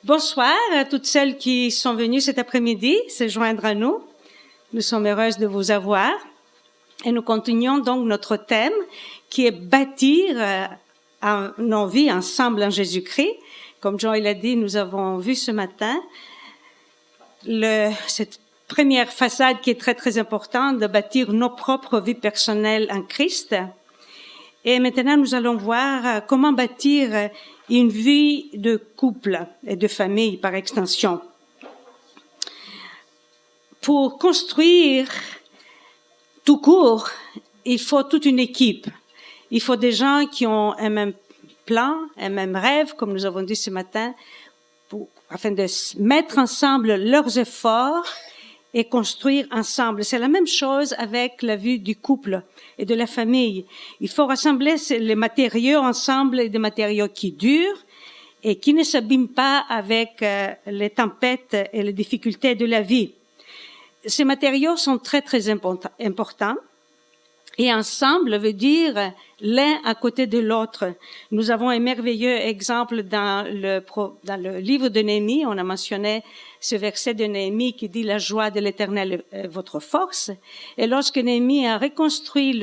Bonsoir à toutes celles qui sont venues cet après-midi se joindre à nous. Nous sommes heureuses de vous avoir. Et nous continuons donc notre thème qui est bâtir nos vies ensemble en Jésus-Christ. Comme Jean l'a dit, nous avons vu ce matin cette première façade qui est très très importante de bâtir nos propres vies personnelles en Christ. Et maintenant, nous allons voir comment bâtir une vie de couple et de famille par extension. Pour construire tout court, il faut toute une équipe. Il faut des gens qui ont un même plan, un même rêve, comme nous avons dit ce matin, afin de mettre ensemble leurs efforts et construire ensemble. C'est la même chose avec la vie du couple et de la famille. Il faut rassembler les matériaux ensemble, des matériaux qui durent et qui ne s'abîment pas avec les tempêtes et les difficultés de la vie. Ces matériaux sont très très importants et ensemble veut dire l'un à côté de l'autre. Nous avons un merveilleux exemple dans le livre de Néhémie. On a mentionné ce verset de Néhémie qui dit « La joie de l'Éternel est votre force ». Et lorsque Néhémie a reconstruit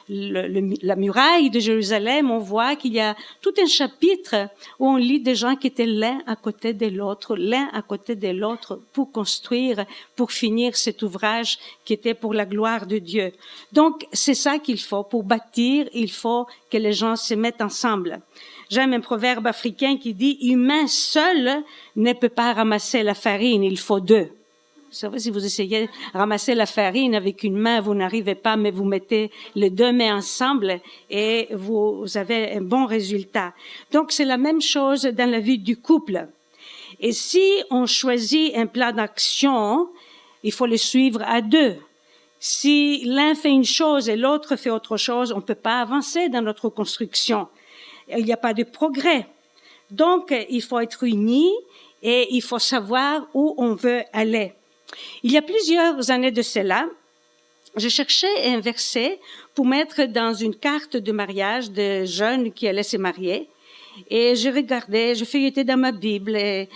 la muraille de Jérusalem, on voit qu'il y a tout un chapitre où on lit des gens qui étaient l'un à côté de l'autre pour construire, pour finir cet ouvrage qui était pour la gloire de Dieu. Donc, c'est ça qu'il faut. Pour bâtir, il faut que les gens se mettent ensemble. J'aime un proverbe africain qui dit « Humain seul ne peut pas ramasser la farine, il faut deux ». Vous savez, si vous essayez de ramasser la farine avec une main, vous n'arrivez pas, mais vous mettez les deux mains ensemble et vous avez un bon résultat. Donc, c'est la même chose dans la vie du couple. Et si on choisit un plan d'action, il faut le suivre à deux. Si l'un fait une chose et l'autre fait autre chose, on ne peut pas avancer dans notre construction. Il n'y a pas de progrès. Donc, il faut être unis et il faut savoir où on veut aller. Il y a plusieurs années de cela, je cherchais un verset pour mettre dans une carte de mariage de jeunes qui allaient se marier. Et je regardais, je feuilletais dans ma Bible et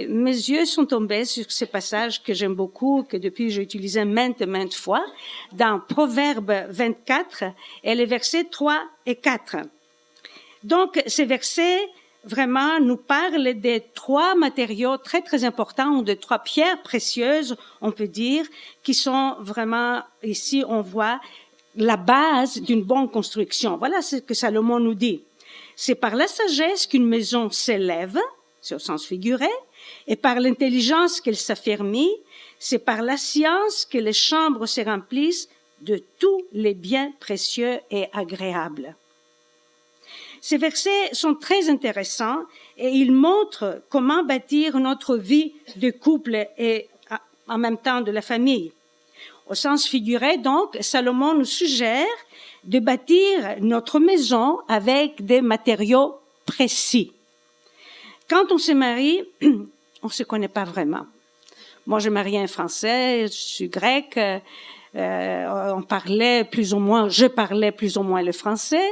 mes yeux sont tombés sur ce passage que j'aime beaucoup, que depuis j'ai utilisé maintes fois, dans Proverbe 24 et les versets 3 et 4. Donc, ces versets vraiment nous parlent des trois matériaux très très importants, ou de trois pierres précieuses, on peut dire, qui sont vraiment, ici on voit, la base d'une bonne construction. Voilà ce que Salomon nous dit. C'est par la sagesse qu'une maison s'élève, c'est au sens figuré, et par l'intelligence qu'elle s'affermit, c'est par la science que les chambres se remplissent de tous les biens précieux et agréables. Ces versets sont très intéressants et ils montrent comment bâtir notre vie de couple et en même temps de la famille. Au sens figuré, donc, Salomon nous suggère de bâtir notre maison avec des matériaux précis. Quand on se marie, on se connaît pas vraiment. Moi, je mariais un Français, je suis grecque, je parlais plus ou moins le français.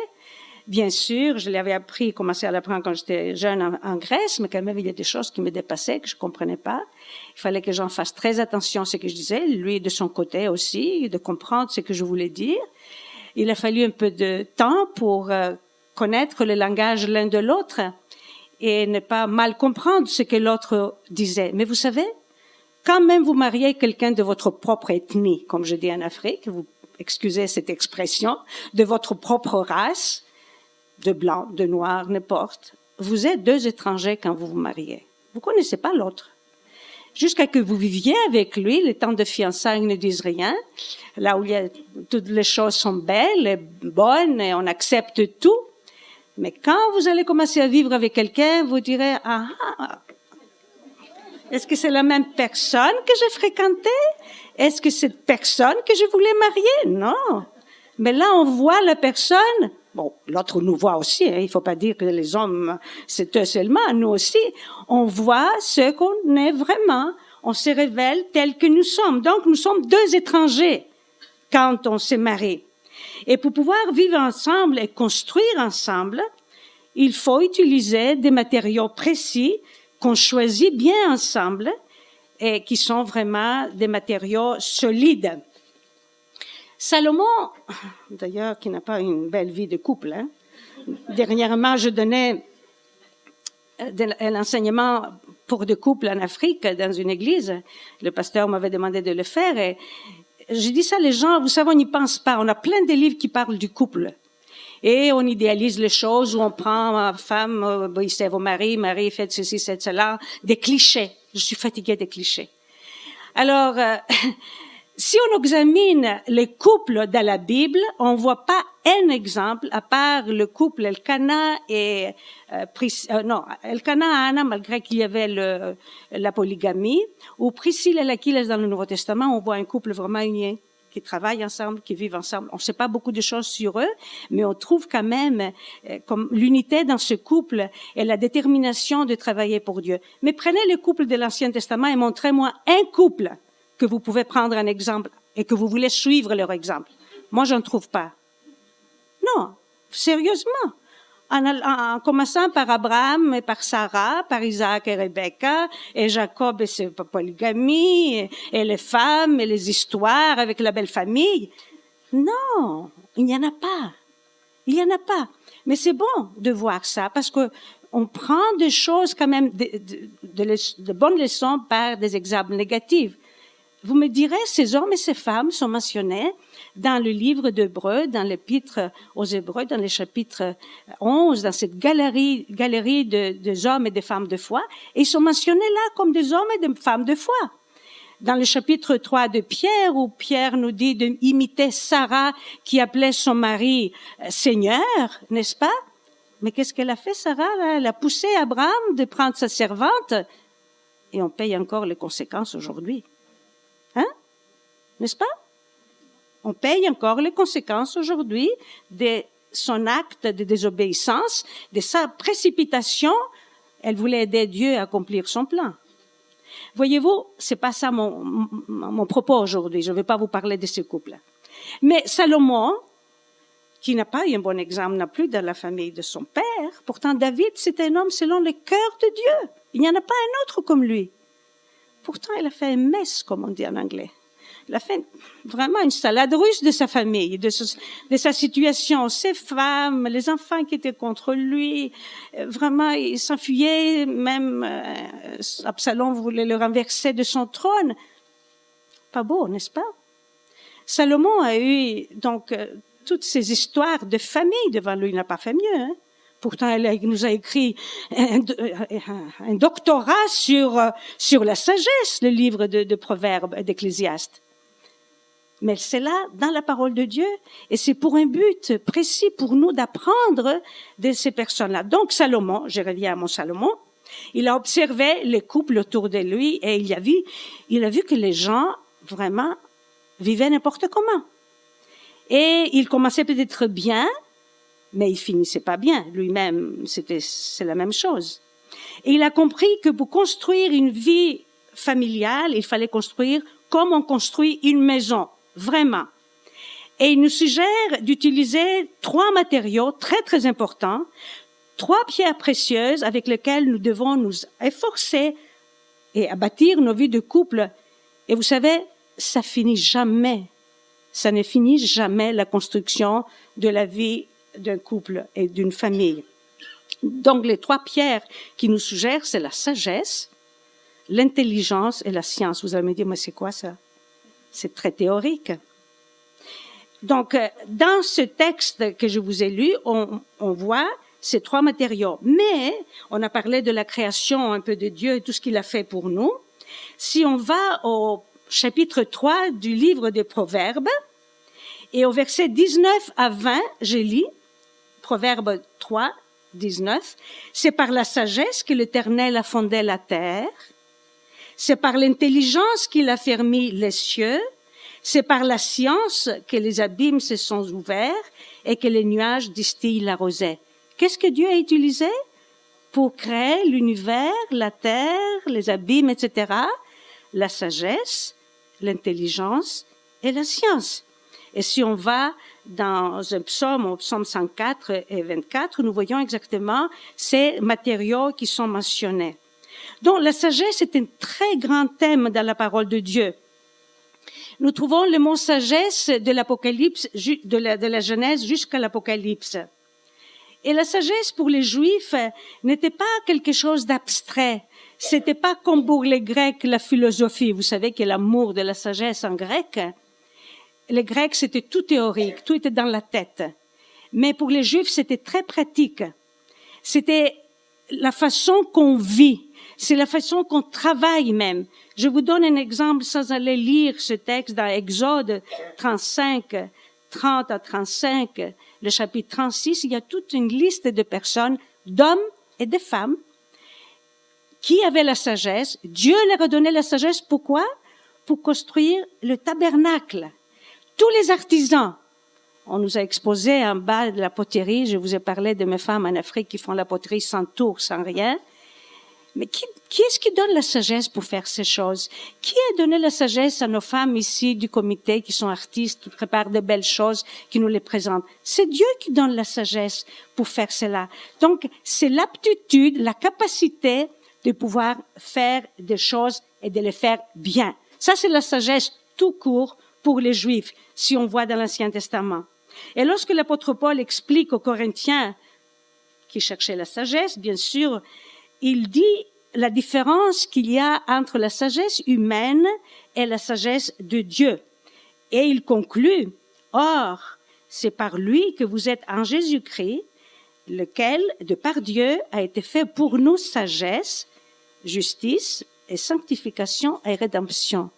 Bien sûr, je l'avais commencé à l'apprendre quand j'étais jeune en Grèce, mais quand même, il y a des choses qui me dépassaient, que je comprenais pas. Il fallait que j'en fasse très attention à ce que je disais, lui de son côté aussi, de comprendre ce que je voulais dire. Il a fallu un peu de temps pour connaître le langage l'un de l'autre et ne pas mal comprendre ce que l'autre disait. Mais vous savez, quand même vous mariez quelqu'un de votre propre ethnie, comme je dis en Afrique, vous excusez cette expression, de votre propre race, de blanc, de noir, n'importe. Vous êtes deux étrangers quand vous vous mariez. Vous connaissez pas l'autre. Jusqu'à que vous viviez avec lui, les temps de fiançailles ne disent rien. Là où toutes les choses sont belles et bonnes et on accepte tout. Mais quand vous allez commencer à vivre avec quelqu'un, vous direz, est-ce que c'est la même personne que j'ai fréquentée? Est-ce que c'est cette personne que je voulais marier? Non. Mais là, on voit la personne. Bon, l'autre nous voit aussi, hein. Il faut pas dire que les hommes, c'est eux seulement, nous aussi. On voit ce qu'on est vraiment. On se révèle tel que nous sommes. Donc, nous sommes deux étrangers quand on se marie. Et pour pouvoir vivre ensemble et construire ensemble, il faut utiliser des matériaux précis qu'on choisit bien ensemble et qui sont vraiment des matériaux solides. Salomon, d'ailleurs, qui n'a pas une belle vie de couple, hein. Dernièrement, je donnais l'enseignement pour des couples en Afrique dans une église. Le pasteur m'avait demandé de le faire et j'ai dit ça, les gens, vous savez, on n'y pense pas. On a plein de livres qui parlent du couple. Et on idéalise les choses où on prend ma femme, obéissez vos maris, mari, faites ceci, faites cela, des clichés. Je suis fatiguée des clichés. Alors, si on examine les couples dans la Bible, on voit pas un exemple, à part le couple Elkana et Elkana et Anna, malgré qu'il y avait la polygamie, ou Priscille et Aquila dans le Nouveau Testament, on voit un couple vraiment uni, qui travaillent ensemble, qui vivent ensemble. On ne sait pas beaucoup de choses sur eux, mais on trouve quand même comme l'unité dans ce couple et la détermination de travailler pour Dieu. Mais prenez le couple de l'Ancien Testament et montrez-moi un couple que vous pouvez prendre un exemple et que vous voulez suivre leur exemple. Moi, j'en trouve pas. Non, sérieusement. En commençant par Abraham et par Sarah, par Isaac et Rebecca, et Jacob et ses polygamies, et les femmes et les histoires avec la belle famille. Non, il n'y en a pas. Il n'y en a pas. Mais c'est bon de voir ça parce que on prend des choses quand même, de bonnes leçons par des exemples négatifs. Vous me direz, ces hommes et ces femmes sont mentionnés dans le livre d'Hébreux, dans l'épître aux Hébreux, dans le chapitre 11, dans cette galerie des hommes et des femmes de foi, et ils sont mentionnés là comme des hommes et des femmes de foi. Dans le chapitre 3 de Pierre, où Pierre nous dit d'imiter Sarah qui appelait son mari Seigneur, n'est-ce pas? Mais qu'est-ce qu'elle a fait, Sarah? Elle a poussé Abraham de prendre sa servante, et on paye encore les conséquences aujourd'hui. Hein? N'est-ce pas? On paye encore les conséquences aujourd'hui de son acte de désobéissance, de sa précipitation. Elle voulait aider Dieu à accomplir son plan. Voyez-vous, c'est pas ça mon propos aujourd'hui. Je ne vais pas vous parler de ce couple. Mais Salomon, qui n'a pas eu un bon exemple non plus dans la famille de son père, pourtant David, c'est un homme selon le cœur de Dieu. Il n'y en a pas un autre comme lui. Pourtant, il a fait un mess, comme on dit en anglais. Il a fait vraiment une salade russe de sa famille, de sa situation, ses femmes, les enfants qui étaient contre lui. Vraiment, il s'enfuyait, même Absalom voulait le renverser de son trône. Pas beau, n'est-ce pas? Salomon a eu donc toutes ces histoires de famille devant lui. Il n'a pas fait mieux, hein? Pourtant, il nous a écrit un doctorat sur la sagesse, le livre de Proverbes, d'Ecclésiaste. Mais c'est là, dans la parole de Dieu, et c'est pour un but précis pour nous d'apprendre de ces personnes-là. Donc Salomon, je reviens à mon Salomon, il a observé les couples autour de lui et il a vu que les gens vraiment vivaient n'importe comment. Et il commençait peut-être bien, mais il finissait pas bien. Lui-même, c'est la même chose. Et il a compris que pour construire une vie familiale, il fallait construire comme on construit une maison, vraiment. Et il nous suggère d'utiliser 3 matériaux très, très importants, 3 pierres précieuses avec lesquelles nous devons nous efforcer et à bâtir nos vies de couple. Et vous savez, ça finit jamais. Ça ne finit jamais la construction de la vie d'un couple et d'une famille. Donc, les 3 pierres qu'il nous suggère, c'est la sagesse, l'intelligence et la science. Vous allez me dire, mais c'est quoi ça? C'est très théorique. Donc, dans ce texte que je vous ai lu, on voit ces 3 matériaux. Mais, on a parlé de la création un peu de Dieu et tout ce qu'il a fait pour nous. Si on va au chapitre 3 du livre des Proverbes, et au verset 19 à 20, je lis, Proverbes 3, 19, « C'est par la sagesse que l'Éternel a fondé la terre, c'est par l'intelligence qu'il a fermé les cieux, c'est par la science que les abîmes se sont ouverts et que les nuages distillent la rosée. » Qu'est-ce que Dieu a utilisé pour créer l'univers, la terre, les abîmes, etc.? La sagesse, l'intelligence et la science. Et si on va dans un psaume, au psaume 104 et 24, nous voyons exactement ces matériaux qui sont mentionnés. Donc, la sagesse est un très grand thème dans la parole de Dieu. Nous trouvons le mot sagesse de l'Apocalypse, de la Genèse jusqu'à l'Apocalypse. Et la sagesse pour les Juifs n'était pas quelque chose d'abstrait. C'était pas comme pour les Grecs la philosophie. Vous savez que l'amour de la sagesse en grec, les Grecs c'était tout théorique, tout était dans la tête. Mais pour les Juifs c'était très pratique. C'était la façon qu'on vit. C'est la façon qu'on travaille même. Je vous donne un exemple sans aller lire ce texte dans Exode 35, 30 à 35, le chapitre 36. Il y a toute une liste de personnes, d'hommes et de femmes, qui avaient la sagesse. Dieu leur a donné la sagesse. Pourquoi? Pour construire le tabernacle. Tous les artisans. On nous a exposé en bas de la poterie. Je vous ai parlé de mes femmes en Afrique qui font la poterie sans tour, sans rien. Mais qui est-ce qui donne la sagesse pour faire ces choses? Qui a donné la sagesse à nos femmes ici du comité qui sont artistes, qui préparent de belles choses, qui nous les présentent? C'est Dieu qui donne la sagesse pour faire cela. Donc, c'est l'aptitude, la capacité de pouvoir faire des choses et de les faire bien. Ça, c'est la sagesse tout court pour les Juifs, si on voit dans l'Ancien Testament. Et lorsque l'apôtre Paul explique aux Corinthiens qui cherchaient la sagesse, bien sûr, il dit la différence qu'il y a entre la sagesse humaine et la sagesse de Dieu. Et il conclut, « Or, c'est par lui que vous êtes en Jésus-Christ, lequel, de par Dieu, a été fait pour nous sagesse, justice et sanctification et rédemption. »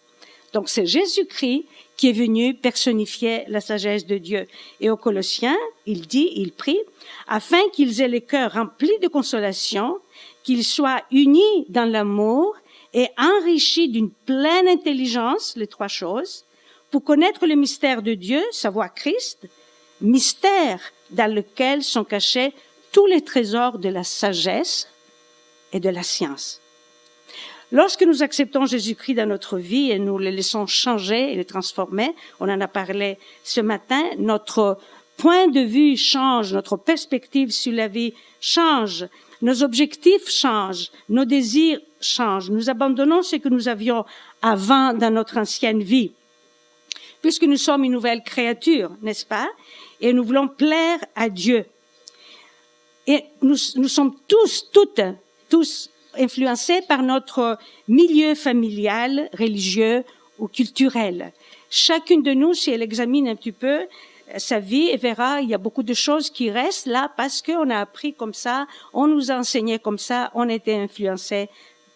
Donc c'est Jésus-Christ qui est venu personnifier la sagesse de Dieu. Et aux Colossiens, il prie, afin qu'ils aient les cœurs remplis de consolation, qu'ils soient unis dans l'amour et enrichis d'une pleine intelligence, les trois choses, pour connaître le mystère de Dieu, savoir Christ, mystère dans lequel sont cachés tous les trésors de la sagesse et de la science. Lorsque nous acceptons Jésus-Christ dans notre vie et nous le laissons changer et le transformer, on en a parlé ce matin, notre point de vue change, notre perspective sur la vie change, nos objectifs changent, nos désirs changent. Nous abandonnons ce que nous avions avant dans notre ancienne vie, puisque nous sommes une nouvelle créature, n'est-ce pas? Et nous voulons plaire à Dieu. Et nous sommes tous influencés par notre milieu familial, religieux ou culturel. Chacune de nous, si elle examine un petit peu sa vie, elle verra, il y a beaucoup de choses qui restent là parce qu'on a appris comme ça, on nous a enseigné comme ça, on était influencés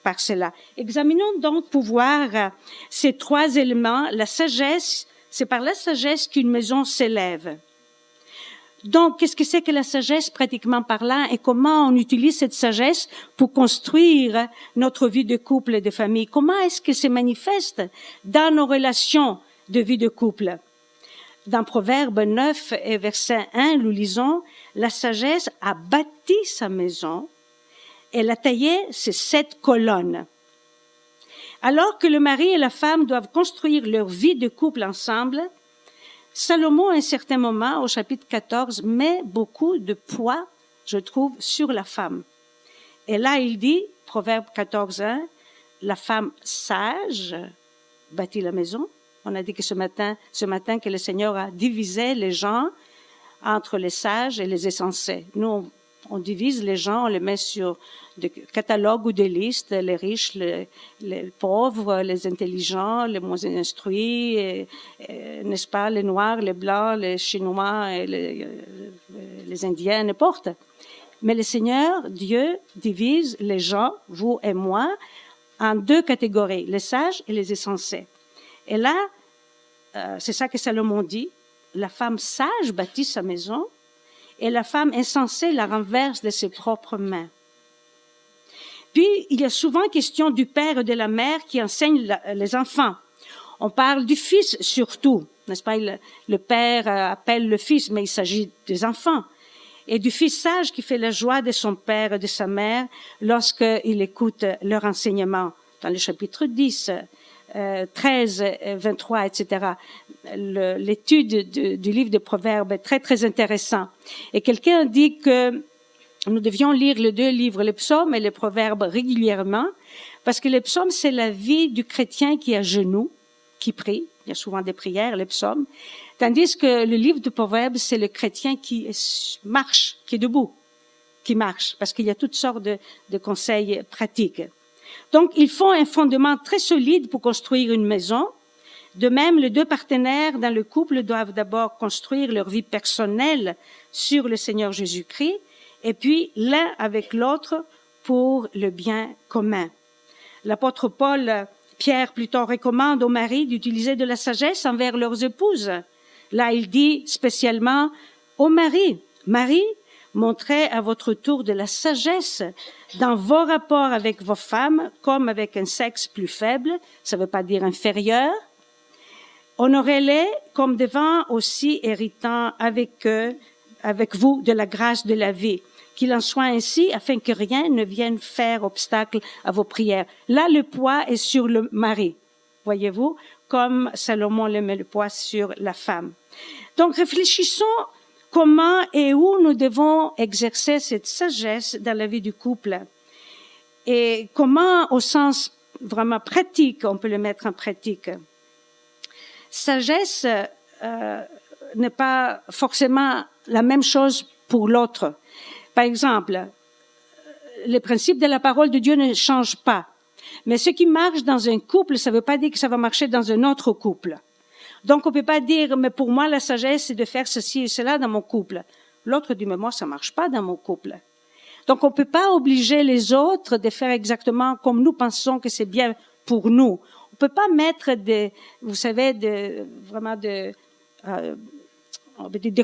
par cela. Examinons donc pour voir ces trois éléments. La sagesse, c'est par la sagesse qu'une maison s'élève. Donc, qu'est-ce que c'est que la sagesse pratiquement parlant et comment on utilise cette sagesse pour construire notre vie de couple et de famille? Comment est-ce que se manifeste dans nos relations de vie de couple? Dans Proverbe 9 et verset 1, nous lisons « La sagesse a bâti sa maison, elle a taillé ses 7 colonnes. » Alors que le mari et la femme doivent construire leur vie de couple ensemble, Salomon, à un certain moment, au chapitre 14, met beaucoup de poids, je trouve, sur la femme. Et là, il dit, Proverbe 14, 1, la femme sage bâtit la maison. On a dit que ce matin que le Seigneur a divisé les gens entre les sages et les insensés. Nous, on divise les gens, on les met sur des catalogues ou des listes, les riches, les pauvres, les intelligents, les moins instruits, n'est-ce pas, les noirs, les blancs, les chinois, et les indiens, n'importe. Mais le Seigneur, Dieu, divise les gens, vous et moi, en 2 catégories, les sages et les insensés. Et là, c'est ça que Salomon dit, la femme sage bâtit sa maison et la femme insensée la renverse de ses propres mains. Puis, il y a souvent question du père et de la mère qui enseignent les enfants. On parle du fils surtout, n'est-ce pas? Le père appelle le fils, mais il s'agit des enfants. Et du fils sage qui fait la joie de son père et de sa mère lorsqu'il écoute leur enseignement. Dans le chapitre 10, 13, 23, etc. L'étude du livre de Proverbes est très, très intéressant. Et quelqu'un dit que nous devions lire les deux livres, les psaumes et les proverbes régulièrement, parce que les psaumes, c'est la vie du chrétien qui est à genoux, qui prie. Il y a souvent des prières, les psaumes. Tandis que le livre de proverbes, c'est le chrétien qui marche, qui est debout, qui marche, parce qu'il y a toutes sortes de conseils pratiques. Donc, il faut un fondement très solide pour construire une maison. De même, les deux partenaires dans le couple doivent d'abord construire leur vie personnelle sur le Seigneur Jésus-Christ, et puis l'un avec l'autre pour le bien commun. L'apôtre Pierre plutôt recommande aux maris d'utiliser de la sagesse envers leurs épouses. Là, il dit spécialement aux maris, montrez à votre tour de la sagesse dans vos rapports avec vos femmes, comme avec un sexe plus faible, ça ne veut pas dire inférieur. Honorez-les comme devant aussi héritant avec vous de la grâce de la vie. Qu'il en soit ainsi, afin que rien ne vienne faire obstacle à vos prières. Là, le poids est sur le mari, voyez-vous, comme Salomon le met le poids sur la femme. Donc, réfléchissons comment et où nous devons exercer cette sagesse dans la vie du couple. Et comment, au sens vraiment pratique, on peut le mettre en pratique. Sagesse n'est pas forcément la même chose pour l'autre. Par exemple, les principes de la parole de Dieu ne changent pas. Mais ce qui marche dans un couple, ça ne veut pas dire que ça va marcher dans un autre couple. Donc, on ne peut pas dire, mais pour moi, la sagesse, c'est de faire ceci et cela dans mon couple. L'autre dit, mais moi, ça ne marche pas dans mon couple. Donc, on ne peut pas obliger les autres de faire exactement comme nous pensons que c'est bien pour nous. On ne peut pas mettre des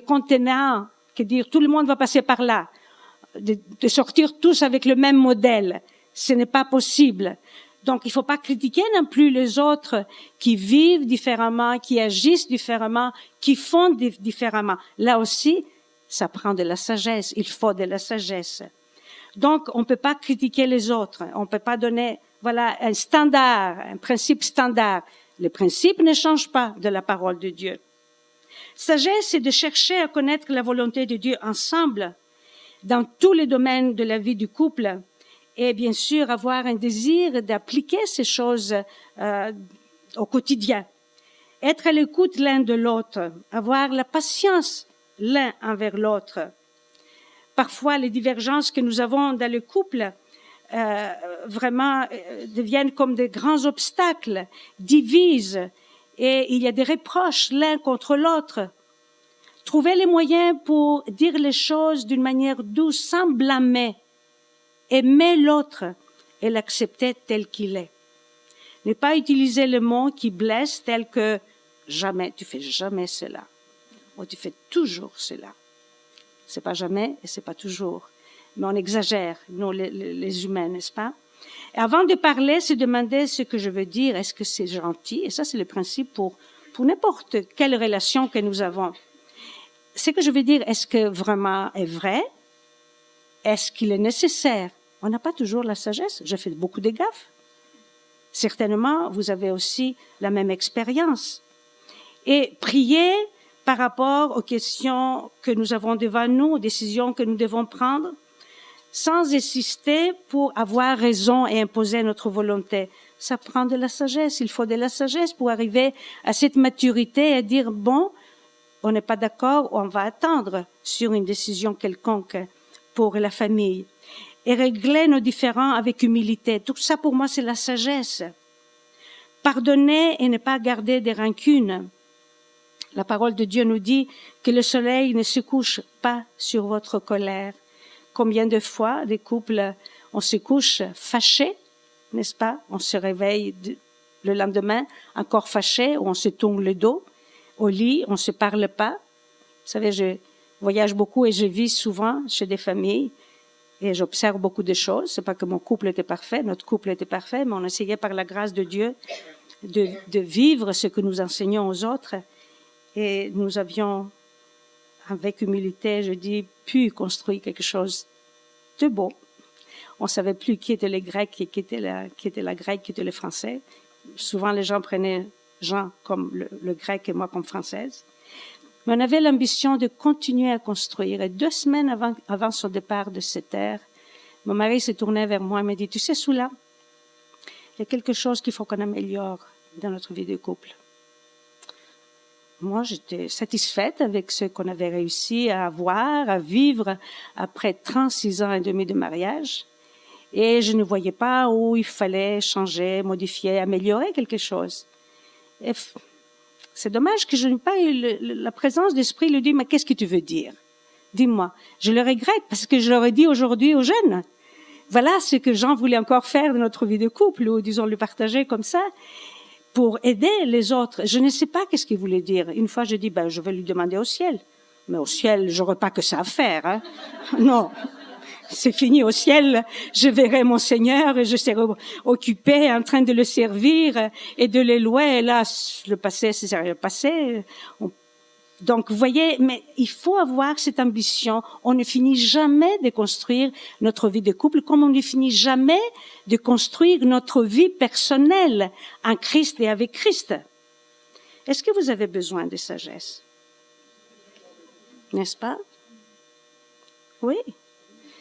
contenants, que dire tout le monde va passer par là. De sortir tous avec le même modèle. Ce n'est pas possible. Donc, il ne faut pas critiquer non plus les autres qui vivent différemment, qui agissent différemment, qui font différemment. Là aussi, ça prend de la sagesse. Il faut de la sagesse. Donc, on ne peut pas critiquer les autres. On ne peut pas donner, un standard, un principe standard. Les principes ne changent pas de la parole de Dieu. Sagesse, c'est de chercher à connaître la volonté de Dieu ensemble, dans tous les domaines de la vie du couple, et bien sûr avoir un désir d'appliquer ces choses au quotidien. Être à l'écoute l'un de l'autre, avoir la patience l'un envers l'autre. Parfois, les divergences que nous avons dans le couple deviennent comme des grands obstacles, divisent, et il y a des reproches l'un contre l'autre. Trouver les moyens pour dire les choses d'une manière douce, sans blâmer. Aimer l'autre et l'accepter tel qu'il est. Ne pas utiliser le mot qui blesse tel que jamais, tu fais jamais cela. Ou tu fais toujours cela. C'est pas jamais et c'est pas toujours. Mais on exagère, nous les humains, n'est-ce pas? Et avant de parler, se demander ce que je veux dire. Est-ce que c'est gentil? Et ça, c'est le principe pour n'importe quelle relation que nous avons. Ce que je veux dire, est-ce que vraiment est vrai? Est-ce qu'il est nécessaire? On n'a pas toujours la sagesse. J'ai fait beaucoup de gaffes. Certainement, vous avez aussi la même expérience. Et prier par rapport aux questions que nous avons devant nous, aux décisions que nous devons prendre, sans insister pour avoir raison et imposer notre volonté. Ça prend de la sagesse. Il faut de la sagesse pour arriver à cette maturité et dire, bon, on n'est pas d'accord, on va attendre sur une décision quelconque pour la famille. Et régler nos différends avec humilité. Tout ça, pour moi, c'est la sagesse. Pardonner et ne pas garder des rancunes. La parole de Dieu nous dit que le soleil ne se couche pas sur votre colère. Combien de fois, des couples, on se couche fâché, n'est-ce pas? On se réveille le lendemain encore fâché, ou on se tourne le dos. Au lit, on se parle pas. Vous savez, je voyage beaucoup et je vis souvent chez des familles et j'observe beaucoup de choses. C'est pas que mon couple était parfait, notre couple était parfait, mais on essayait par la grâce de Dieu de vivre ce que nous enseignons aux autres. Et nous avions, avec humilité, je dis, pu construire quelque chose de beau. On savait plus qui était les Grecs et qui était la Grecque, qui était le Français. Souvent, les gens prenaient Jean comme le Grec et moi comme Française. Mais on avait l'ambition de continuer à construire. Et 2 semaines avant son départ de cette terre, mon mari s'est tourné vers moi et m'a dit, tu sais, Soula, il y a quelque chose qu'il faut qu'on améliore dans notre vie de couple. Moi, j'étais satisfaite avec ce qu'on avait réussi à avoir, à vivre après 36 ans et demi de mariage. Et je ne voyais pas où il fallait changer, modifier, améliorer quelque chose. Et c'est dommage que je n'ai pas eu la présence d'esprit de lui dire, mais qu'est-ce que tu veux dire? Dis-moi. Je le regrette parce que je l'aurais dit aujourd'hui aux jeunes. Voilà ce que Jean voulait encore faire de notre vie de couple, ou disons le partager comme ça, pour aider les autres. Je ne sais pas qu'est-ce qu'il voulait dire. Une fois, je dis, je vais lui demander au ciel. Mais au ciel, j'aurais pas que ça à faire, hein. Non. C'est fini au ciel, je verrai mon Seigneur et je serai occupée en train de le servir et de le louer. Et là, le passé, c'est le passé. Donc, vous voyez, mais il faut avoir cette ambition. On ne finit jamais de construire notre vie de couple comme on ne finit jamais de construire notre vie personnelle en Christ et avec Christ. Est-ce que vous avez besoin de sagesse? N'est-ce pas? Oui.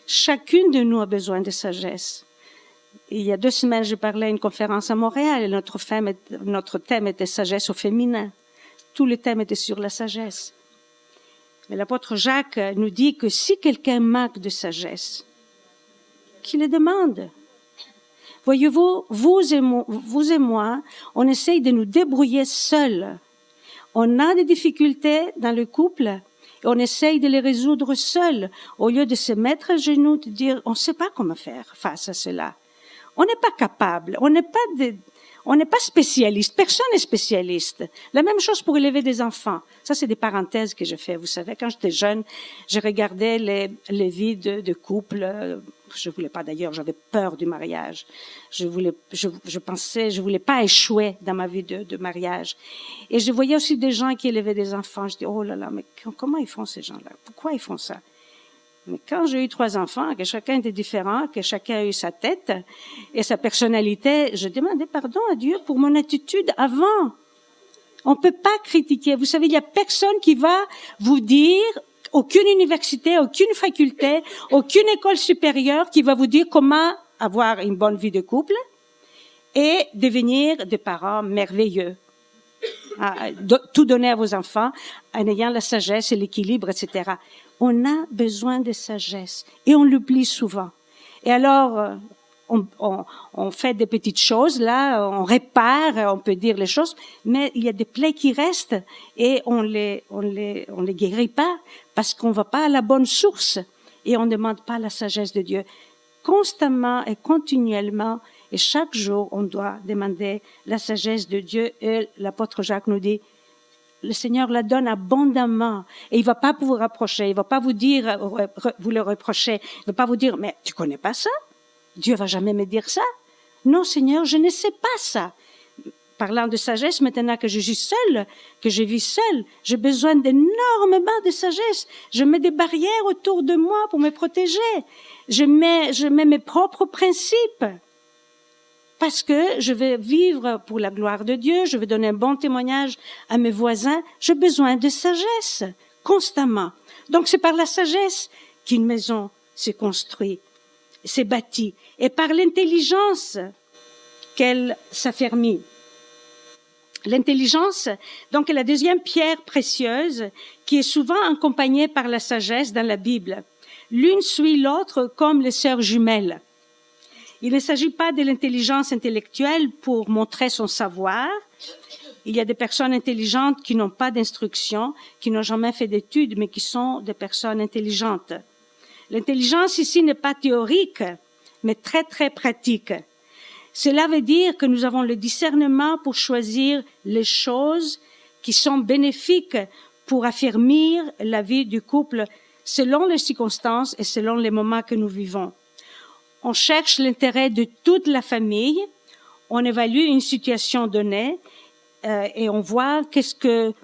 Chacune de nous a besoin de sagesse. Il y a 2 semaines, je parlais à une conférence à Montréal et notre thème était sagesse au féminin. Tout le thème était sur la sagesse. Mais l'apôtre Jacques nous dit que si quelqu'un manque de sagesse, qu'il le demande. Voyez-vous, vous et moi, on essaye de nous débrouiller seuls. On a des difficultés dans le couple. Et on essaye de les résoudre seuls, au lieu de se mettre à genoux, de dire, on ne sait pas comment faire face à cela. On n'est pas capable, on n'est pas spécialiste, personne n'est spécialiste. La même chose pour élever des enfants. Ça, c'est des parenthèses que je fais. Vous savez, quand j'étais jeune, je regardais les vies de couple. Je voulais pas d'ailleurs, j'avais peur du mariage. Je voulais pas échouer dans ma vie de mariage. Et je voyais aussi des gens qui élevaient des enfants. Je dis, oh là là, mais comment ils font ces gens-là? Pourquoi ils font ça? Mais quand j'ai eu 3 enfants, que chacun était différent, que chacun a eu sa tête et sa personnalité, je demandais pardon à Dieu pour mon attitude avant. On peut pas critiquer. Vous savez, il y a personne qui va vous dire, aucune université, aucune faculté, aucune école supérieure qui va vous dire comment avoir une bonne vie de couple et devenir des parents merveilleux. Tout donner à vos enfants en ayant la sagesse et l'équilibre, etc. On a besoin de sagesse et on l'oublie souvent. Et alors, on fait des petites choses, là, on répare, on peut dire les choses, mais il y a des plaies qui restent et on les guérit pas parce qu'on va pas à la bonne source et on ne demande pas la sagesse de Dieu. Constamment et continuellement et chaque jour, on doit demander la sagesse de Dieu et l'apôtre Jacques nous dit, le Seigneur la donne abondamment et il va pas vous rapprocher, il va pas vous dire, vous le reprocher, il va pas vous dire, mais tu connais pas ça? Dieu va jamais me dire ça. Non, Seigneur, je ne sais pas ça. Parlant de sagesse, maintenant que je suis seule, que je vis seule, j'ai besoin d'énormément de sagesse. Je mets des barrières autour de moi pour me protéger. Je mets mes propres principes. Parce que je vais vivre pour la gloire de Dieu, je vais donner un bon témoignage à mes voisins. J'ai besoin de sagesse, constamment. Donc c'est par la sagesse qu'une maison se construit, s'est bâtie, et par l'intelligence qu'elle s'affermit. L'intelligence, donc, est la deuxième pierre précieuse qui est souvent accompagnée par la sagesse dans la Bible. L'une suit l'autre comme les sœurs jumelles. Il ne s'agit pas de l'intelligence intellectuelle pour montrer son savoir. Il y a des personnes intelligentes qui n'ont pas d'instruction, qui n'ont jamais fait d'études, mais qui sont des personnes intelligentes. L'intelligence ici n'est pas théorique, mais très, très pratique. Cela veut dire que nous avons le discernement pour choisir les choses qui sont bénéfiques pour affermir la vie du couple selon les circonstances et selon les moments que nous vivons. On cherche l'intérêt de toute la famille, on évalue une situation donnée et on voit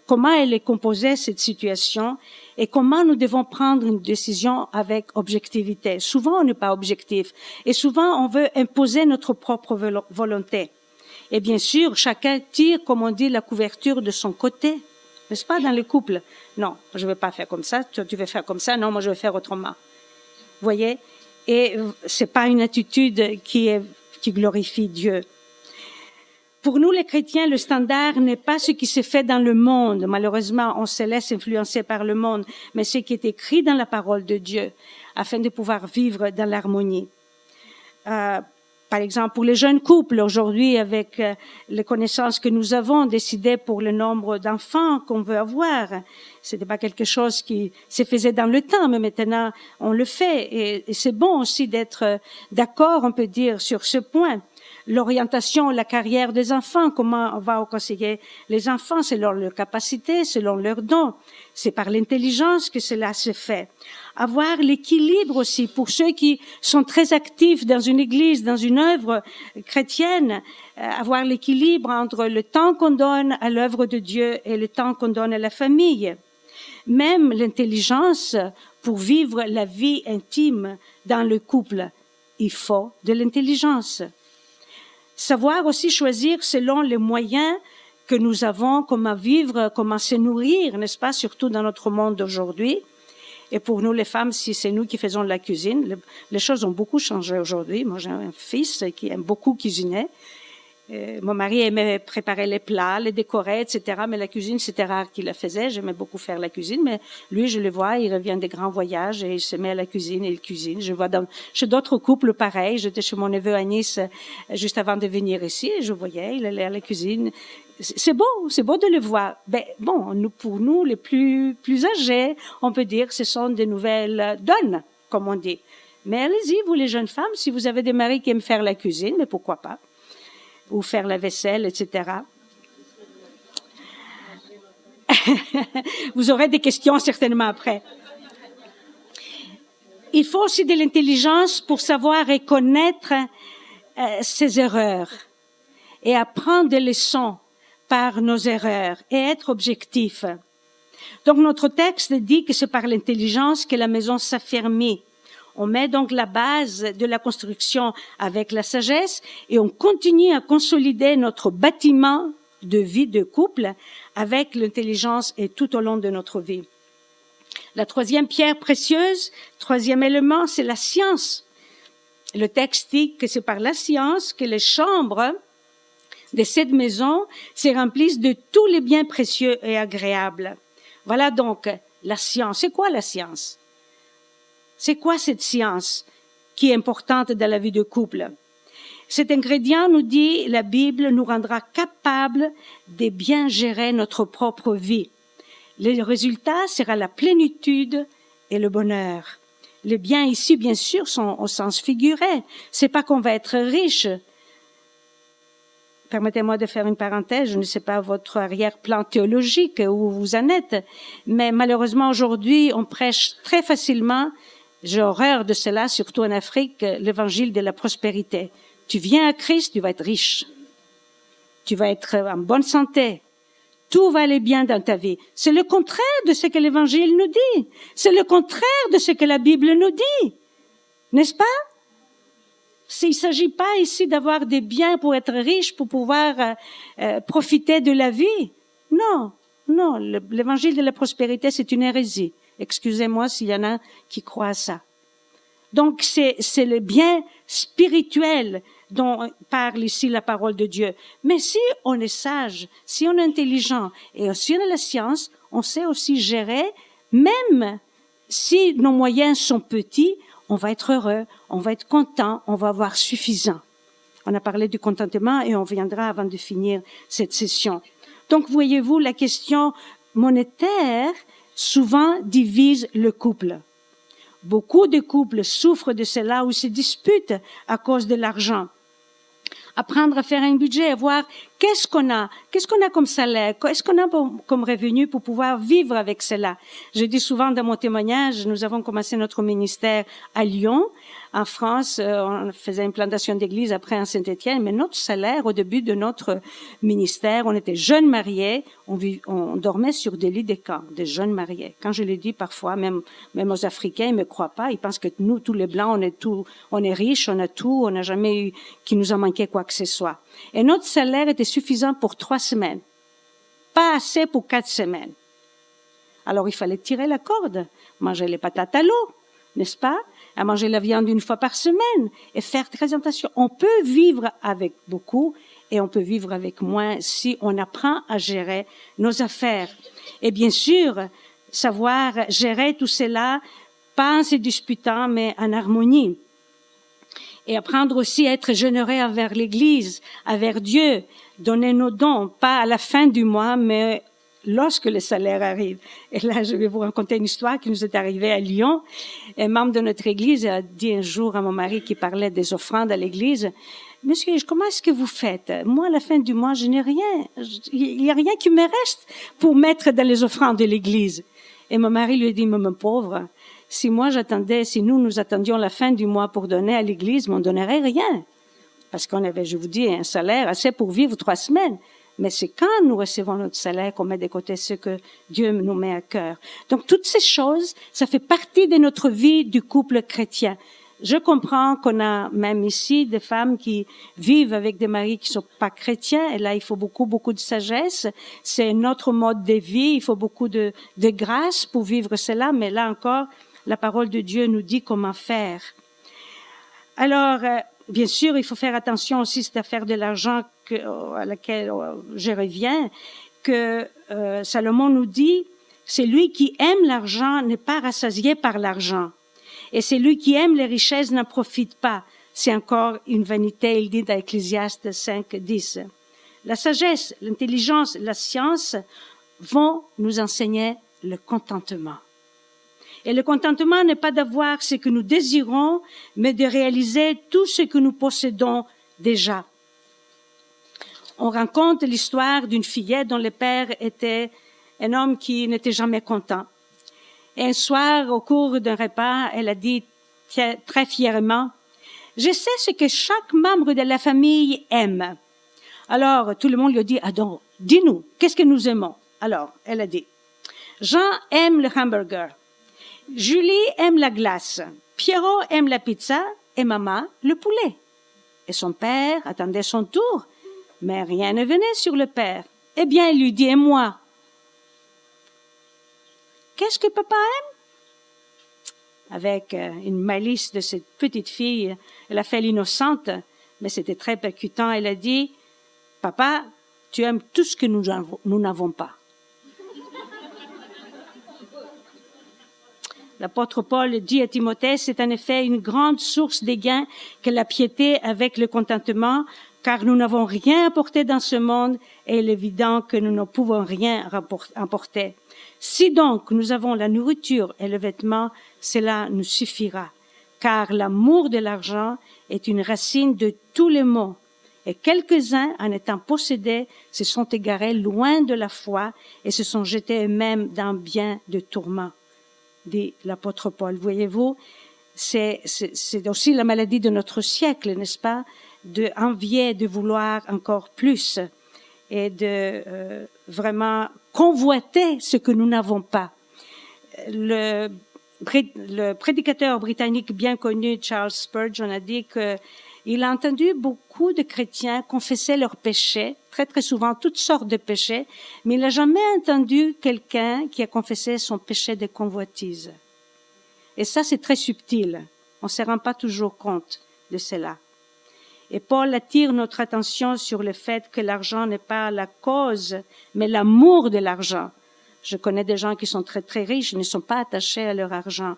comment elle est composée, cette situation, et comment nous devons prendre une décision avec objectivité. Souvent, on n'est pas objectif et souvent, on veut imposer notre propre volonté. Et bien sûr, chacun tire, comme on dit, la couverture de son côté. n'est-ce pas, dans le couple? Non, je ne vais pas faire comme ça, toi tu veux faire comme ça, non, moi je vais faire autrement. Vous voyez? Et c'est pas une attitude qui glorifie Dieu. Pour nous, les chrétiens, le standard n'est pas ce qui se fait dans le monde. Malheureusement, on se laisse influencer par le monde, mais ce qui est écrit dans la parole de Dieu, afin de pouvoir vivre dans l'harmonie. Par exemple, pour les jeunes couples, aujourd'hui, avec les connaissances que nous avons, décidé pour le nombre d'enfants qu'on veut avoir. C'était pas quelque chose qui se faisait dans le temps, mais maintenant, on le fait. Et c'est bon aussi d'être d'accord, on peut dire, sur ce point. L'orientation, la carrière des enfants, comment on va conseiller les enfants selon leurs capacités, selon leurs dons. C'est par l'intelligence que cela se fait. Avoir l'équilibre aussi pour ceux qui sont très actifs dans une église, dans une œuvre chrétienne, avoir l'équilibre entre le temps qu'on donne à l'œuvre de Dieu et le temps qu'on donne à la famille. Même l'intelligence pour vivre la vie intime dans le couple, il faut de l'intelligence. Savoir aussi choisir selon les moyens que nous avons, comment vivre, comment se nourrir, n'est-ce pas, surtout dans notre monde d'aujourd'hui. Et pour nous, les femmes, si c'est nous qui faisons la cuisine, les choses ont beaucoup changé aujourd'hui. Moi, j'ai un fils qui aime beaucoup cuisiner. Mon mari aimait préparer les plats, les décorer, etc. Mais la cuisine, c'était rare qu'il la faisait. J'aimais beaucoup faire la cuisine, mais lui, je le vois, il revient des grands voyages et il se met à la cuisine et il cuisine. Je vois chez d'autres couples pareil. J'étais chez mon neveu à Nice juste avant de venir ici et je voyais, il allait à la cuisine. C'est beau de le voir. Ben, bon, pour nous, les plus âgés, on peut dire que ce sont des nouvelles donnes, comme on dit. Mais allez-y, vous les jeunes femmes, si vous avez des maris qui aiment faire la cuisine, mais pourquoi pas? Ou faire la vaisselle, etc. Vous aurez des questions certainement après. Il faut aussi de l'intelligence pour savoir reconnaître ses erreurs et apprendre des leçons par nos erreurs et être objectif. Donc notre texte dit que c'est par l'intelligence que la maison s'affermit. On met donc la base de la construction avec la sagesse et on continue à consolider notre bâtiment de vie de couple avec l'intelligence et tout au long de notre vie. La troisième pierre précieuse, troisième élément, c'est la science. Le texte dit que c'est par la science que les chambres de cette maison se remplissent de tous les biens précieux et agréables. Voilà donc la science. C'est quoi la science? C'est quoi cette science qui est importante dans la vie de couple? Cet ingrédient, nous dit la Bible, nous rendra capables de bien gérer notre propre vie. Le résultat sera la plénitude et le bonheur. Les biens ici, bien sûr, sont au sens figuré. C'est pas qu'on va être riche. Permettez-moi de faire une parenthèse, je ne sais pas votre arrière-plan théologique où vous en êtes, mais malheureusement aujourd'hui, on prêche très facilement, j'ai horreur de cela, surtout en Afrique, l'évangile de la prospérité. Tu viens à Christ, tu vas être riche. Tu vas être en bonne santé. Tout va aller bien dans ta vie. C'est le contraire de ce que l'évangile nous dit. C'est le contraire de ce que la Bible nous dit. N'est-ce pas? Il ne s'agit pas ici d'avoir des biens pour être riche, pour pouvoir profiter de la vie. Non, l'évangile de la prospérité, c'est une hérésie. Excusez-moi s'il y en a qui croient à ça. Donc, c'est le bien spirituel dont parle ici la parole de Dieu. Mais si on est sage, si on est intelligent et si on a la science, on sait aussi gérer, même si nos moyens sont petits, on va être heureux, on va être content, on va avoir suffisant. On a parlé du contentement et on viendra avant de finir cette session. Donc, voyez-vous, la question monétaire souvent divise le couple. Beaucoup de couples souffrent de cela ou se disputent à cause de l'argent. Apprendre à faire un budget, à voir qu'est-ce qu'on a comme salaire, qu'est-ce qu'on a comme revenu pour pouvoir vivre avec cela. Je dis souvent dans mon témoignage, nous avons commencé notre ministère à Lyon. En France, on faisait une plantation d'église après à Saint-Étienne, mais notre salaire au début de notre ministère, on était jeunes mariés, on dormait sur des lits de camp, des jeunes mariés. Quand je le dis parfois, même aux Africains, ils me croient pas, ils pensent que nous, tous les Blancs, on est riches, on a tout, on n'a jamais eu qu'il nous a manqué quoi que ce soit. Et notre salaire était suffisant pour 3 semaines. Pas assez pour 4 semaines. Alors, il fallait tirer la corde, manger les patates à l'eau, n'est-ce pas? À manger la viande une fois par semaine et faire très attention. On peut vivre avec beaucoup et on peut vivre avec moins si on apprend à gérer nos affaires. Et bien sûr, savoir gérer tout cela, pas en se disputant, mais en harmonie. Et apprendre aussi à être généreux envers l'Église, envers Dieu, donner nos dons, pas à la fin du mois, mais lorsque le salaire arrive. Et là, je vais vous raconter une histoire qui nous est arrivée à Lyon. Un membre de notre Église a dit un jour à mon mari qui parlait des offrandes à l'Église, « Monsieur, comment est-ce que vous faites? Moi, à la fin du mois, je n'ai rien. Il n'y a rien qui me reste pour mettre dans les offrandes de l'Église. » Et mon mari lui a dit, « Mon pauvre, si nous attendions la fin du mois pour donner à l'Église, on ne donnerait rien. » Parce qu'on avait, je vous dis, un salaire assez pour vivre 3 semaines. Mais c'est quand nous recevons notre salaire qu'on met de côté ce que Dieu nous met à cœur. Donc, toutes ces choses, ça fait partie de notre vie du couple chrétien. Je comprends qu'on a même ici des femmes qui vivent avec des maris qui sont pas chrétiens. Et là, il faut beaucoup de sagesse. C'est notre mode de vie. Il faut beaucoup de grâce pour vivre cela. Mais là encore, la parole de Dieu nous dit comment faire. Alors, bien sûr, il faut faire attention aussi à cette affaire de l'argent à laquelle je reviens, que Salomon nous dit, celui qui aime l'argent n'est pas rassasié par l'argent. Et celui qui aime les richesses n'en profite pas. C'est encore une vanité, il dit dans Ecclésiaste 5:10. La sagesse, l'intelligence, la science vont nous enseigner le contentement. Et le contentement n'est pas d'avoir ce que nous désirons, mais de réaliser tout ce que nous possédons déjà. On raconte l'histoire d'une fillette dont le père était un homme qui n'était jamais content. Et un soir, au cours d'un repas, elle a dit très fièrement, « Je sais ce que chaque membre de la famille aime. » Alors, tout le monde lui a dit, « Ah donc, dis-nous, qu'est-ce que nous aimons? » Alors, elle a dit, « Jean aime le hamburger. Julie aime la glace. Pierrot aime la pizza et maman le poulet. » Et son père attendait son tour, mais rien ne venait sur le père. Eh bien, il lui dit, « Et moi? Qu'est-ce que papa aime? » Avec une malice de cette petite fille, elle a fait l'innocente, mais c'était très percutant. Elle a dit, « Papa, tu aimes tout ce que nous n'avons pas. » L'apôtre Paul dit à Timothée, c'est en effet une grande source de gain que la piété avec le contentement, car nous n'avons rien apporté dans ce monde et il est évident que nous ne pouvons rien emporter. Si donc nous avons la nourriture et le vêtement, cela nous suffira, car l'amour de l'argent est une racine de tous les maux. Et quelques-uns, en étant possédés, se sont égarés loin de la foi et se sont jetés eux-mêmes dans bien de tourments, dit l'apôtre Paul. Voyez-vous, c'est aussi la maladie de notre siècle, n'est-ce pas? De envier, de vouloir encore plus et de vraiment convoiter ce que nous n'avons pas. Le prédicateur britannique bien connu, Charles Spurgeon, a dit qu'il a entendu beaucoup de chrétiens confesser leurs péchés, très souvent toutes sortes de péchés, mais il n'a jamais entendu quelqu'un qui a confessé son péché de convoitise. Et ça, c'est très subtil. On ne se rend pas toujours compte de cela. Et Paul attire notre attention sur le fait que l'argent n'est pas la cause, mais l'amour de l'argent. Je connais des gens qui sont très riches, ne sont pas attachés à leur argent.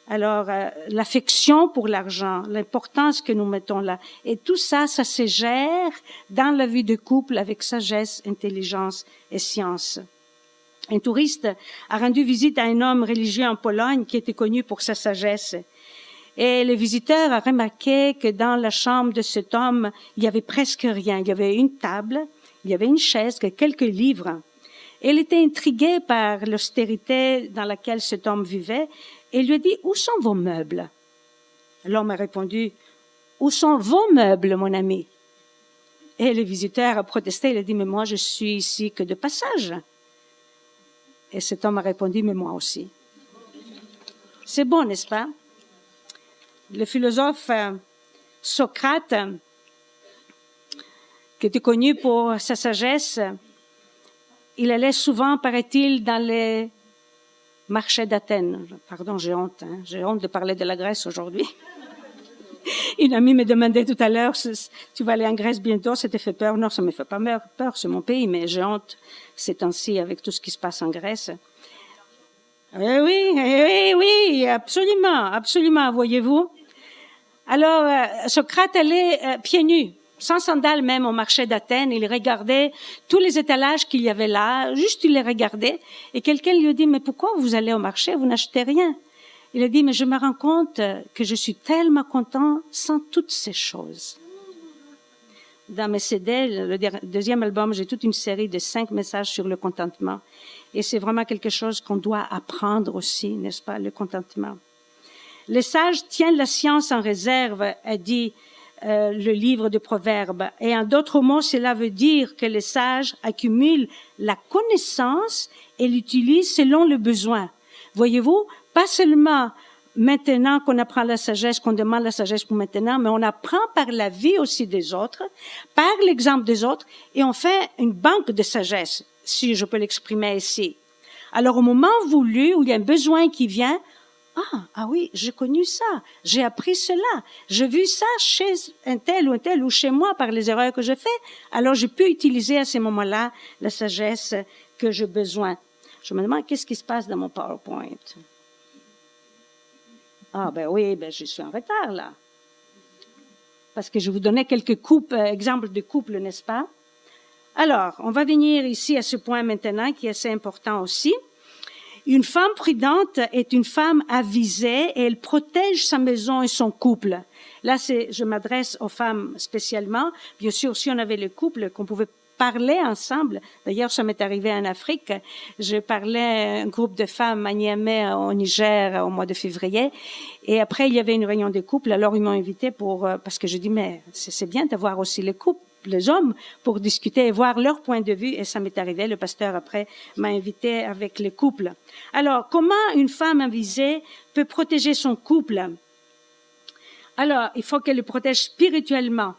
Alors, l'affection pour l'argent, l'importance que nous mettons là, et tout ça, ça se gère dans la vie de couple avec sagesse, intelligence et science. Un touriste a rendu visite à un homme religieux en Pologne qui était connu pour sa sagesse. Et le visiteur a remarqué que dans la chambre de cet homme, il y avait presque rien. Il y avait une table, il y avait une chaise, quelques livres. Et il était intrigué par l'austérité dans laquelle cet homme vivait et lui a dit, « Où sont vos meubles? » L'homme a répondu, « Où sont vos meubles, mon ami? » Et le visiteur a protesté, il a dit, « Mais moi, je suis ici que de passage. » Et cet homme a répondu, « Mais moi aussi. » C'est bon, n'est-ce pas? Le philosophe il allait souvent, paraît-il, dans les marchés d'Athènes. Pardon, j'ai honte de parler de la Grèce aujourd'hui. Une amie me demandait tout à l'heure, tu vas aller en Grèce bientôt, ça te fait peur? Non, ça me fait pas peur, c'est mon pays, mais j'ai honte ces temps-ci avec tout ce qui se passe en Grèce. Oui, absolument, voyez-vous. Alors, Socrate allait pieds nus, sans sandales même au marché d'Athènes, il regardait tous les étalages qu'il y avait là, juste il les regardait, et quelqu'un lui dit, mais pourquoi vous allez au marché, vous n'achetez rien? Il a dit, mais je me rends compte que je suis tellement content sans toutes ces choses. Dans mes CD, le deuxième album, j'ai toute une série de 5 messages sur le contentement. Et c'est vraiment quelque chose qu'on doit apprendre aussi, n'est-ce pas, le contentement. Les sages tiennent la science en réserve, a dit le livre de Proverbes. Et en d'autres mots, cela veut dire que les sages accumulent la connaissance et l'utilisent selon le besoin. Voyez-vous, pas seulement maintenant qu'on apprend la sagesse, qu'on demande la sagesse pour maintenant, mais on apprend par la vie aussi des autres, par l'exemple des autres, et on fait une banque de sagesse, si je peux l'exprimer ici. Alors, au moment voulu, où il y a un besoin qui vient, ah oui, j'ai connu ça, j'ai appris cela, j'ai vu ça chez un tel ou chez moi par les erreurs que je fais, alors j'ai pu utiliser à ce moment-là la sagesse que j'ai besoin. Je me demande qu'est-ce qui se passe dans mon PowerPoint. Je suis en retard là. Parce que je vous donnais quelques exemples de couples, n'est-ce pas? Alors, on va venir ici à ce point maintenant qui est assez important aussi. Une femme prudente est une femme avisée et elle protège sa maison et son couple. Là, je m'adresse aux femmes spécialement. Bien sûr, si on avait le couple, qu'on pouvait parler ensemble. D'ailleurs, ça m'est arrivé en Afrique. Je parlais à un groupe de femmes à Niamey, au Niger, au mois de février. Et après, il y avait une réunion de couple. Alors, ils m'ont invité parce que je dis, mais c'est bien d'avoir aussi les couples, les hommes, pour discuter et voir leur point de vue. Et ça m'est arrivé. Le pasteur, après, m'a invité avec les couples. Alors, comment une femme avisée peut protéger son couple? Alors, il faut qu'elle le protège spirituellement.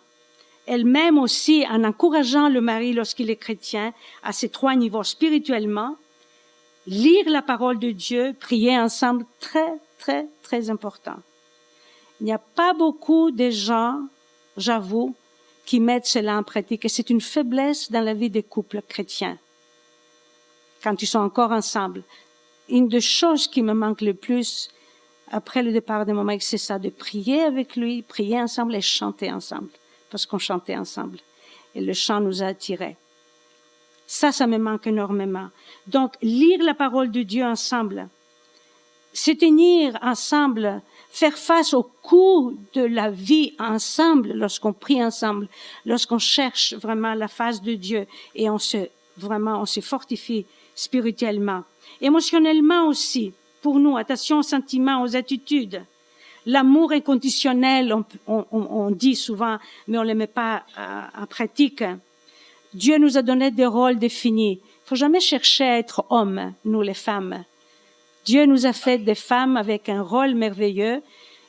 Elle-même aussi, en encourageant le mari lorsqu'il est chrétien, à ces 3 niveaux spirituellement, lire la parole de Dieu, prier ensemble, très important. Il n'y a pas beaucoup de gens, j'avoue, qui mettent cela en pratique, et c'est une faiblesse dans la vie des couples chrétiens, quand ils sont encore ensemble. Une des choses qui me manque le plus, après le départ de mon mari, c'est ça, de prier avec lui, prier ensemble et chanter ensemble. Parce qu'on chantait ensemble. Et le chant nous a attirés. Ça me manque énormément. Donc, lire la parole de Dieu ensemble, se tenir ensemble, faire face aux coups de la vie ensemble, lorsqu'on prie ensemble, lorsqu'on cherche vraiment la face de Dieu et on se fortifie spirituellement. Émotionnellement aussi, pour nous, attention aux sentiments, aux attitudes. L'amour inconditionnel, on dit souvent, mais on ne le met pas en pratique. Dieu nous a donné des rôles définis. Il faut jamais chercher à être homme, nous les femmes. Dieu nous a fait des femmes avec un rôle merveilleux.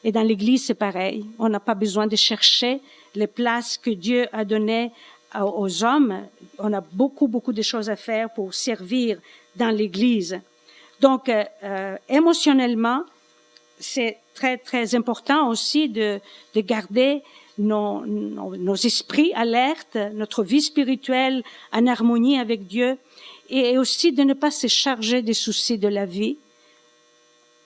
Et dans l'Église, c'est pareil. On n'a pas besoin de chercher les places que Dieu a données aux hommes. On a beaucoup de choses à faire pour servir dans l'Église. Donc, émotionnellement, c'est très important aussi de garder nos esprits alertes, notre vie spirituelle en harmonie avec Dieu, et aussi de ne pas se charger des soucis de la vie.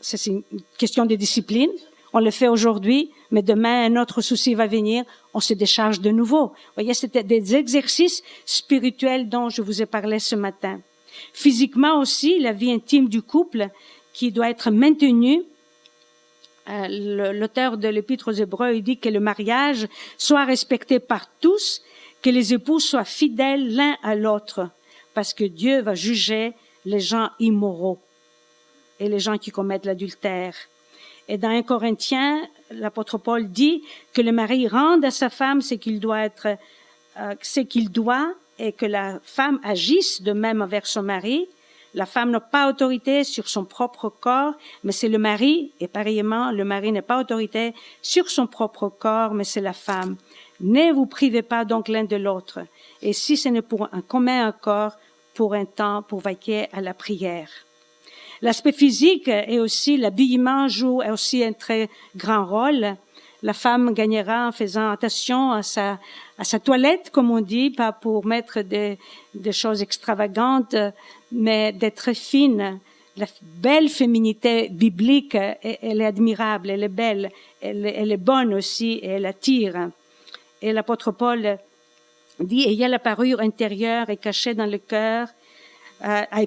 C'est une question de discipline. On le fait aujourd'hui, mais demain, un autre souci va venir, on se décharge de nouveau. Vous voyez, c'était des exercices spirituels dont je vous ai parlé ce matin. Physiquement aussi, la vie intime du couple qui doit être maintenue. L'auteur de l'Épître aux Hébreux, il dit que le mariage soit respecté par tous, que les époux soient fidèles l'un à l'autre, parce que Dieu va juger les gens immoraux et les gens qui commettent l'adultère. Et dans 1 Corinthiens, l'apôtre Paul dit que le mari rende à sa femme ce qu'il doit et que la femme agisse de même envers son mari. La femme n'a pas autorité sur son propre corps, mais c'est le mari, et pareillement, le mari n'a pas autorité sur son propre corps, mais c'est la femme. Ne vous privez pas donc l'un de l'autre. Et si ce n'est pour un commun accord, pour un temps pour vaquer à la prière. L'aspect physique et aussi l'habillement jouent aussi un très grand rôle. La femme gagnera en faisant attention à sa toilette, comme on dit, pas pour mettre des choses extravagantes, mais d'être fine. La belle féminité biblique, elle est admirable, elle est belle, elle est bonne aussi, et elle attire. Et l'apôtre Paul dit, ayez la parure intérieure et cachée dans le cœur.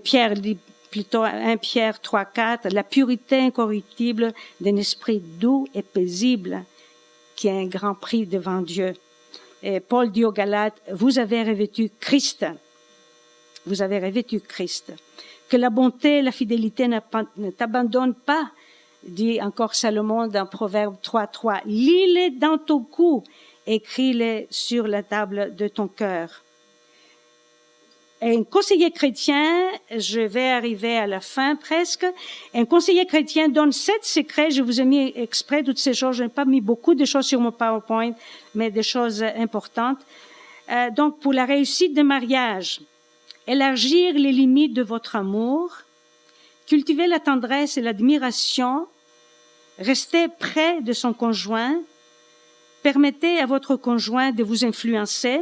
Pierre dit plutôt 1 Pierre 3:4, la pureté incorruptible d'un esprit doux et paisible, qui a un grand prix devant Dieu. Et Paul dit aux Galates, vous avez revêtu Christ. Vous avez revêtu Christ. Que la bonté et la fidélité ne t'abandonnent pas, dit encore Salomon dans Proverbe 3:3. Lis-les dans ton cou, écris-les sur la table de ton cœur. Et un conseiller chrétien, je vais arriver à la fin presque, un conseiller chrétien donne 7 secrets, je vous ai mis exprès toutes ces choses, je n'ai pas mis beaucoup de choses sur mon PowerPoint, mais des choses importantes. Donc, pour la réussite des mariages, élargir les limites de votre amour, cultiver la tendresse et l'admiration, rester près de son conjoint, permettez à votre conjoint de vous influencer.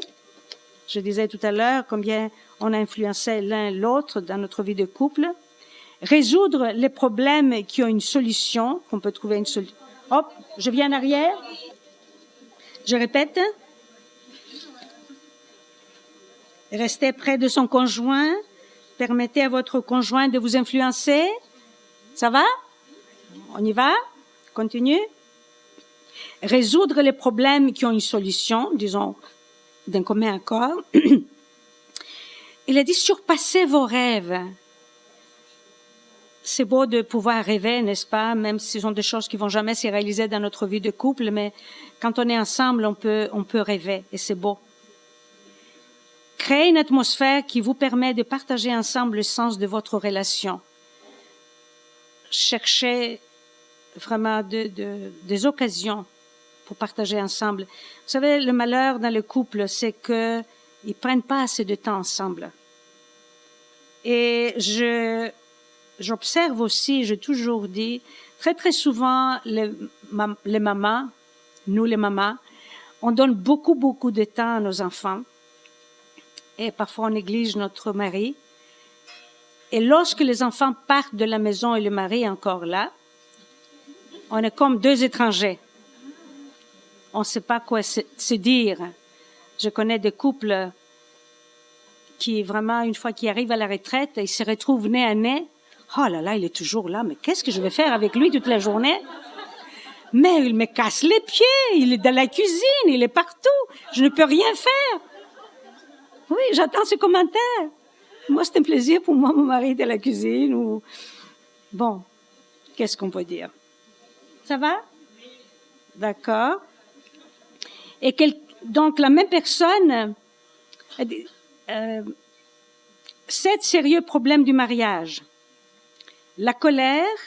Je disais tout à l'heure combien on a influencé l'un l'autre dans notre vie de couple. Résoudre les problèmes qui ont une solution, qu'on peut trouver une solution. Hop, je viens en arrière. Je répète. Restez près de son conjoint. Permettez à votre conjoint de vous influencer. Ça va? On y va? Continue. Résoudre les problèmes qui ont une solution, disons, d'un commun accord. Il a dit surpasser vos rêves. C'est beau de pouvoir rêver, n'est-ce pas? Même si ce sont des choses qui vont jamais se réaliser dans notre vie de couple, mais quand on est ensemble, on peut rêver et c'est beau. Créer une atmosphère qui vous permet de partager ensemble le sens de votre relation. Cherchez vraiment des occasions pour partager ensemble. Vous savez, le malheur dans le couple, c'est que ils prennent pas assez de temps ensemble. Et j'observe aussi, j'ai toujours dit, très souvent, les mamans, nous les mamans, on donne beaucoup de temps à nos enfants. Et parfois on néglige notre mari. Et lorsque les enfants partent de la maison et le mari est encore là, on est comme 2 étrangers. On ne sait pas quoi se dire. Je connais des couples qui vraiment, une fois qu'ils arrivent à la retraite, ils se retrouvent nez à nez. Oh là là, il est toujours là, mais qu'est-ce que je vais faire avec lui toute la journée? Mais il me casse les pieds, il est dans la cuisine, il est partout, je ne peux rien faire. Oui, j'attends ce commentaire. Moi, c'est un plaisir pour moi, mon mari de la cuisine ou... Bon, qu'est-ce qu'on peut dire? Ça va? D'accord. Et donc, la même personne, 7 sérieux problèmes du mariage. La colère,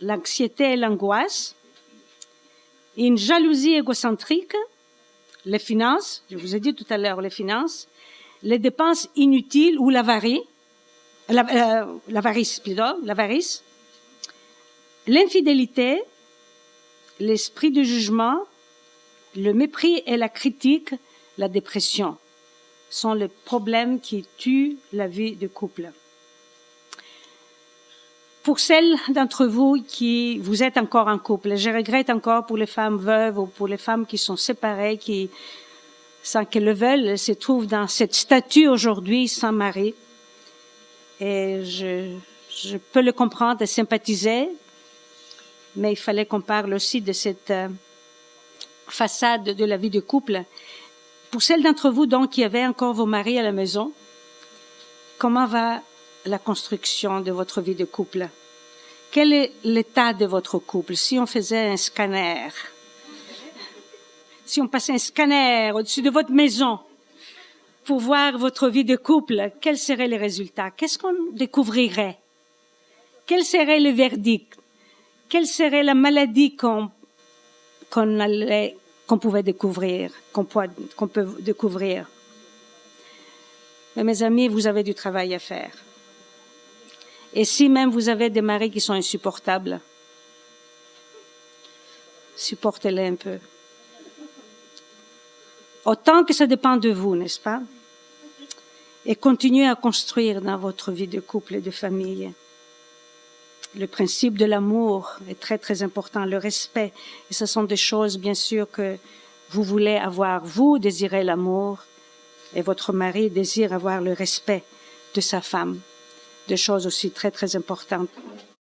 l'anxiété et l'angoisse, une jalousie égocentrique, les finances, je vous ai dit tout à l'heure les finances, les dépenses inutiles ou l'avarice, l'infidélité, l'esprit de jugement, le mépris et la critique, la dépression sont les problèmes qui tuent la vie de couple. Pour celles d'entre vous qui vous êtes encore en couple, je regrette encore pour les femmes veuves ou pour les femmes qui sont séparées, qui, sans qu'elles le veulent, se trouvent dans cette statue aujourd'hui sans mari. Et je peux le comprendre et sympathiser, mais il fallait qu'on parle aussi de cette façade de la vie de couple. Pour celles d'entre vous, donc, qui avaient encore vos maris à la maison, comment va la construction de votre vie de couple? Quel est l'état de votre couple? Si on faisait un scanner, si on passait un scanner au-dessus de votre maison pour voir votre vie de couple, quels seraient les résultats? Qu'est-ce qu'on découvrirait? Quel serait le verdict? Quelle serait la maladie qu'on pouvait découvrir, qu'on peut découvrir? Mais mes amis, vous avez du travail à faire. Et si même vous avez des maris qui sont insupportables, supportez-les un peu. Autant que ça dépend de vous, n'est-ce pas? Et continuez à construire dans votre vie de couple et de famille. Le principe de l'amour est très, très important, le respect. Et ce sont des choses, bien sûr, que vous voulez avoir. Vous désirez l'amour et votre mari désire avoir le respect de sa femme. Des choses aussi très, très importantes.